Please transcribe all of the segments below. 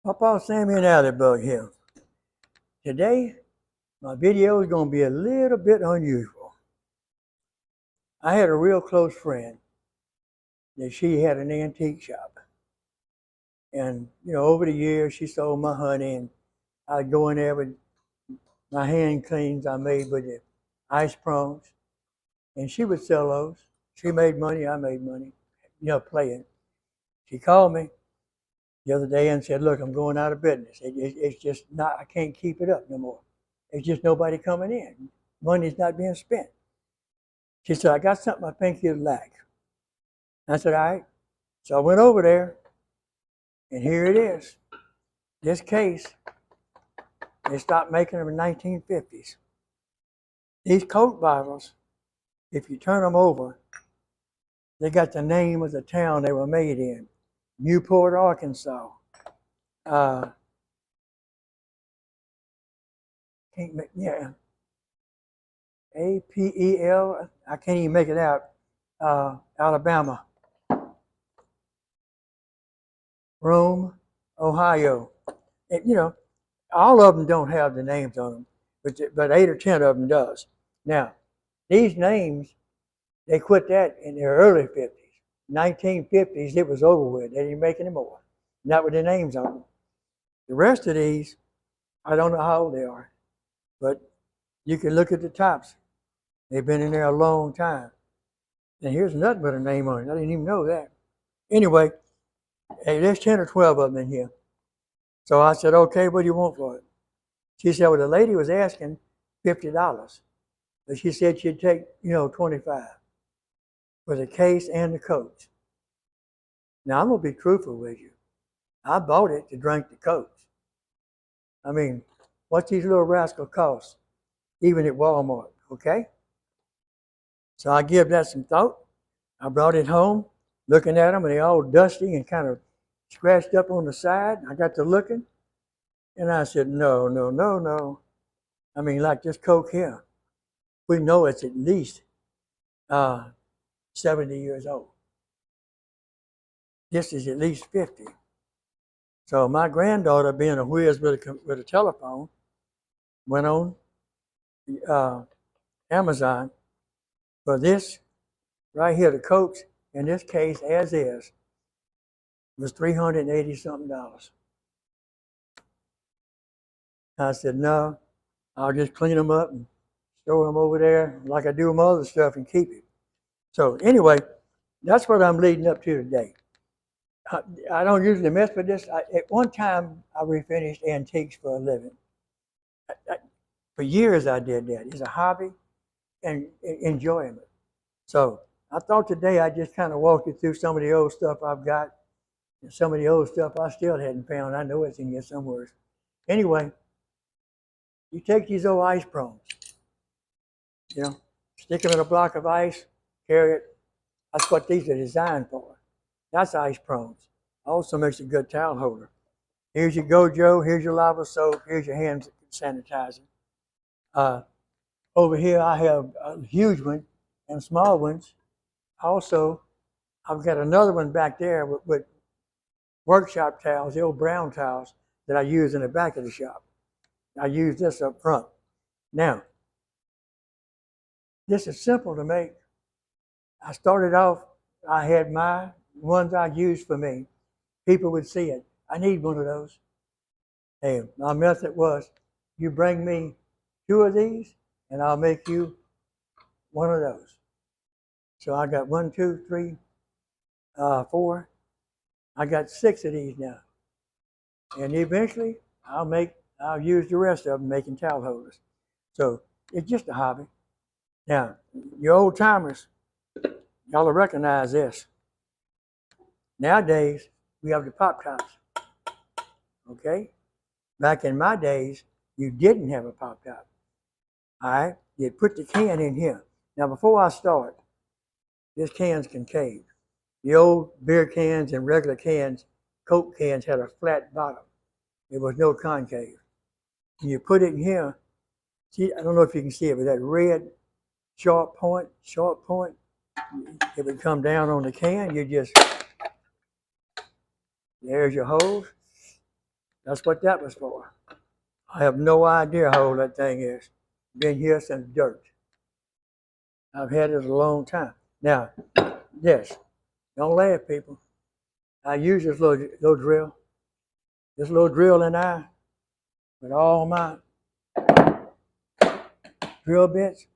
Pawpaw, Sammy, and Alley here. Today, my video is going to be a little bit unusual. I had a real close friend that she had an antique shop. And, over the years, she sold my honey, and I'd go in there with my hand cleans I made with the ice prawns, and she would sell those. She made money, I made money, playing. She called me the other day and said, "Look, I'm going out of business. It's just not, I can't keep it up no more. It's just nobody coming in. Money's not being spent." She said, "I got something I think you'd like." I said, "All right." So I went over there, and here it is. This case, they stopped making them in the 1950s. These Coke bottles, if you turn them over, they got the name of the town they were made in, Newport, Arkansas. Yeah, Apel. I can't even make it out. Alabama. Rome, Ohio. And, all of them don't have the names on them, but 8 or 10 of them does. Now, these names, they quit that in the early 50s. 1950s, it was over with. They didn't make any more. Not with the names on them. The rest of these, I don't know how old they are, but you can look at the tops. They've been in there a long time. And here's nothing but a name on it. I didn't even know that. Anyway, hey, there's 10 or 12 of them in here. So I said, "Okay, what do you want for it?" She said, "Well, the lady was asking $50, but she said she'd take, 25 for the case and the coats." Now, I'm going to be truthful with you. I bought it to drink the coats. I mean, what these little rascals cost, even at Walmart, okay? So I give that some thought. I brought it home, looking at them, and they're all dusty and kind of scratched up on the side. I got to looking, and I said, "No, no, no, no. I mean, like this Coke here, we know it's at least 70 years old. This is at least 50. So my granddaughter, being a whiz with a telephone, went on uh, Amazon for this right here, the Cokes in this case, as is, was $380 something. I said, "No, I'll just clean them up and store them over there like I do my other stuff and keep it." So anyway, that's what I'm leading up to today. I don't usually mess with this. At one time, I refinished antiques for a living. For years, I did that. It's a hobby and enjoyment. So I thought today I'd just kind of walk you through some of the old stuff I've got and some of the old stuff I still hadn't found. I know it's in here somewhere. Anyway, you take these old ice prawns, stick them in a block of ice, carry it. That's what these are designed for. That's ice prawns. Also makes a good towel holder. Here's your Gojo, here's your lava soap, here's your hand sanitizer. Over here I have a huge one and small ones. Also, I've got another one back there with workshop towels, the old brown towels that I use in the back of the shop. I use this up front. Now, this is simple to make. I started off, I had my ones I used for me. People would see it. "I need one of those." Hey, my method was, you bring me 2 of these, and I'll make you one of those. So I got 1, 2, 3, 4. I got 6 of these now. And eventually, I'll use the rest of them making towel holders. So it's just a hobby. Now, you old timers, y'all will recognize this. Nowadays, we have the pop tops. Okay? Back in my days, you didn't have a pop top. All right? You'd put the can in here. Now, before I start, this can's concave. The old beer cans and regular cans, Coke cans, had a flat bottom. There was no concave. And you put it in here. See, I don't know if you can see it, but that red sharp point, it would come down on the can. There's your hose. That's what that was for. I have no idea how old that thing is. Been here since dirt. I've had it a long time. Now, this, don't laugh, people. I use this little drill. This little drill and I, with all my drill bits,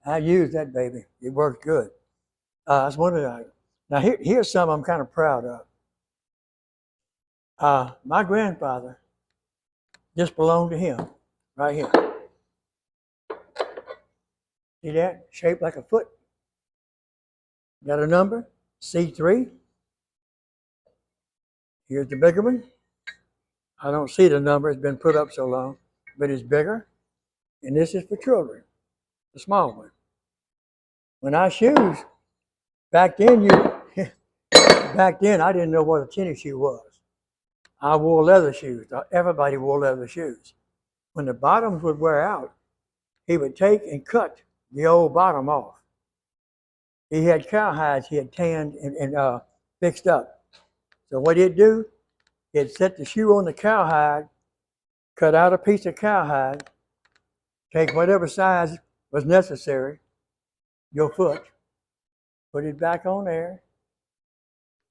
I use that baby. It works good. That's one of the. Now here's something I'm kind of proud of. My grandfather, this belonged to him, right here. See that? Shaped like a foot. Got a number, C3. Here's the bigger one. I don't see the number, it's been put up so long, but it's bigger. And this is for children, the small one. When I shoes, back then back then I didn't know what a tennis shoe was. I wore leather shoes. Everybody wore leather shoes. When the bottoms would wear out, he would take and cut the old bottom off. He had cowhides he had tanned and fixed up. So what he'd do, he'd set the shoe on the cowhide, cut out a piece of cowhide, take whatever size was necessary, your foot, put it back on there,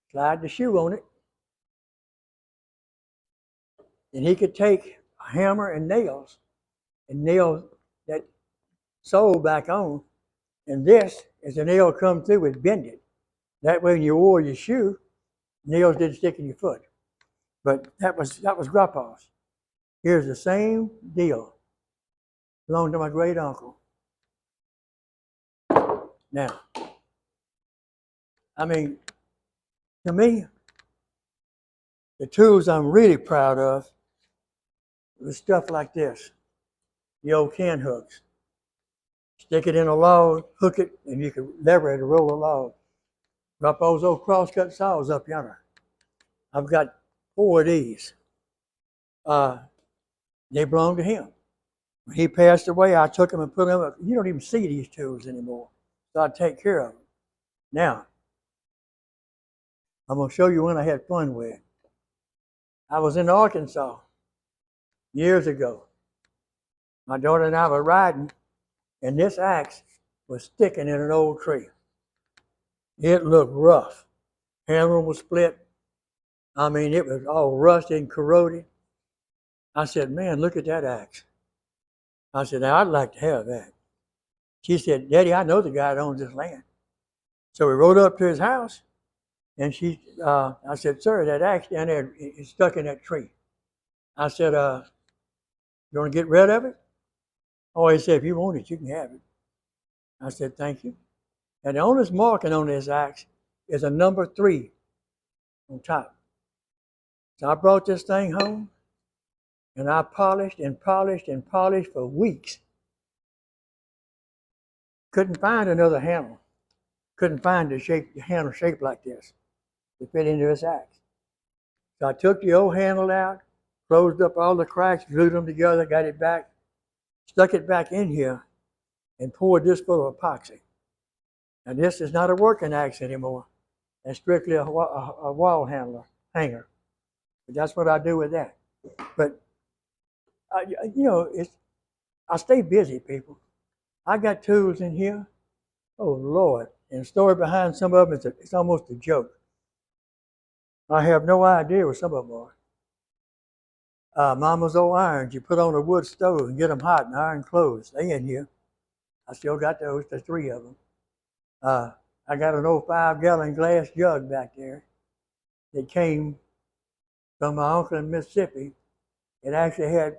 slide the shoe on it, and he could take a hammer and nail that sole back on, and this, as the nail come through, would bend it. That way when you wore your shoe, nails didn't stick in your foot. But that was Grandpa's. Here's the same deal. Belonged to my great uncle. Now, I mean, to me, the tools I'm really proud of was stuff like this. The old can hooks. Stick it in a log, hook it, and you can lever it to roll a log. Drop those old crosscut saws up yonder. I've got 4 of these. They belong to him. When he passed away, I took them and put them up. You don't even see these tools anymore. So I take care of them. Now, I'm going to show you one I had fun with. I was in Arkansas years ago. My daughter and I were riding, and this axe was sticking in an old tree. It looked rough. Handle was split. I mean, it was all rusted and corroded. I said, man, look at that axe. I said, now I'd like to have that. She said, Daddy, I know the guy that owns this land. So we rode up to his house, and I said, sir, that axe down there is stuck in that tree. I said, you want to get rid of it? Oh, he said, if you want it, you can have it. I said, thank you. And the only marking on this axe is a number 3 on top. So I brought this thing home, and I polished and polished and polished for weeks. Couldn't find another handle. Couldn't find the handle shaped like this to fit into this axe. So I took the old handle out, closed up all the cracks, glued them together, got it back, stuck it back in here, and poured this full of epoxy. Now this is not a working axe anymore. It's strictly a wall hanger. But that's what I do with that. But I stay busy, people. I got tools in here. Oh Lord! And the story behind some of them it's almost a joke. I have no idea what some of them are. Mama's old irons you put on a wood stove and get them hot and iron clothes. They in here. I still got those. There's 3 of them. I got an old 5-gallon glass jug back there that came from my uncle in Mississippi. It actually had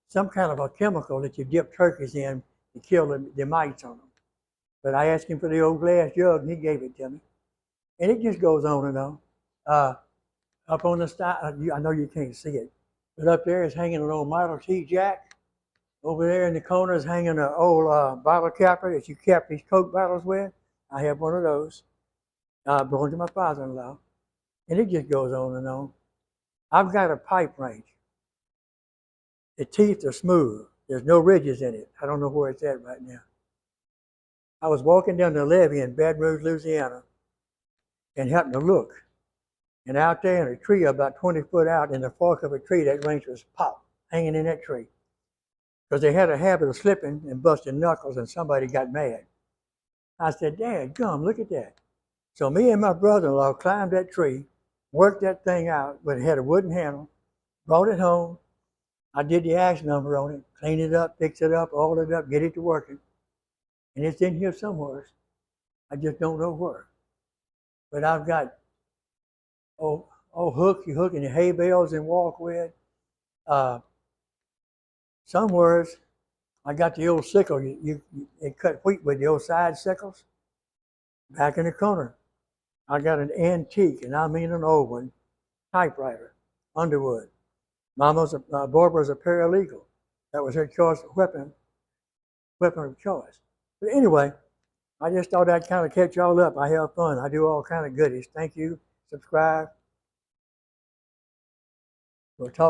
some kind of a chemical that you dip turkeys in to kill the mites on them. But I asked him for the old glass jug, and he gave it to me. And it just goes on and on. Up on the side, I know you can't see it, but up there is hanging an old Model T Jack. Over there in the corner is hanging an old bottle capper that you cap these Coke bottles with. I have one of those. Belonged to my father-in-law. And it just goes on and on. I've got a pipe wrench. The teeth are smooth. There's no ridges in it. I don't know where it's at right now. I was walking down the levee in Baton Rouge, Louisiana, and happened to look. And out there in a tree about 20 foot out in the fork of a tree, that wrench was pop, hanging in that tree. Because they had a habit of slipping and busting knuckles, and somebody got mad. I said, Dad, come, look at that. So me and my brother-in-law climbed that tree, worked that thing out, but it had a wooden handle, brought it home. I did the axe number on it, clean it up, fix it up, oil it up, get it to working. And it's in here somewhere. I just don't know where. But I've got hook, you hook in your hay bales and walk with. Somewheres I got the old sickle. You cut wheat with the old side sickles. Back in the corner, I got an antique, and I mean an old one, typewriter, Underwood. Barbara's a paralegal. That was her choice weapon of choice. But anyway, I just thought I'd kind of catch y'all up. I have fun. I do all kind of goodies. Thank you. Subscribe. We'll talk.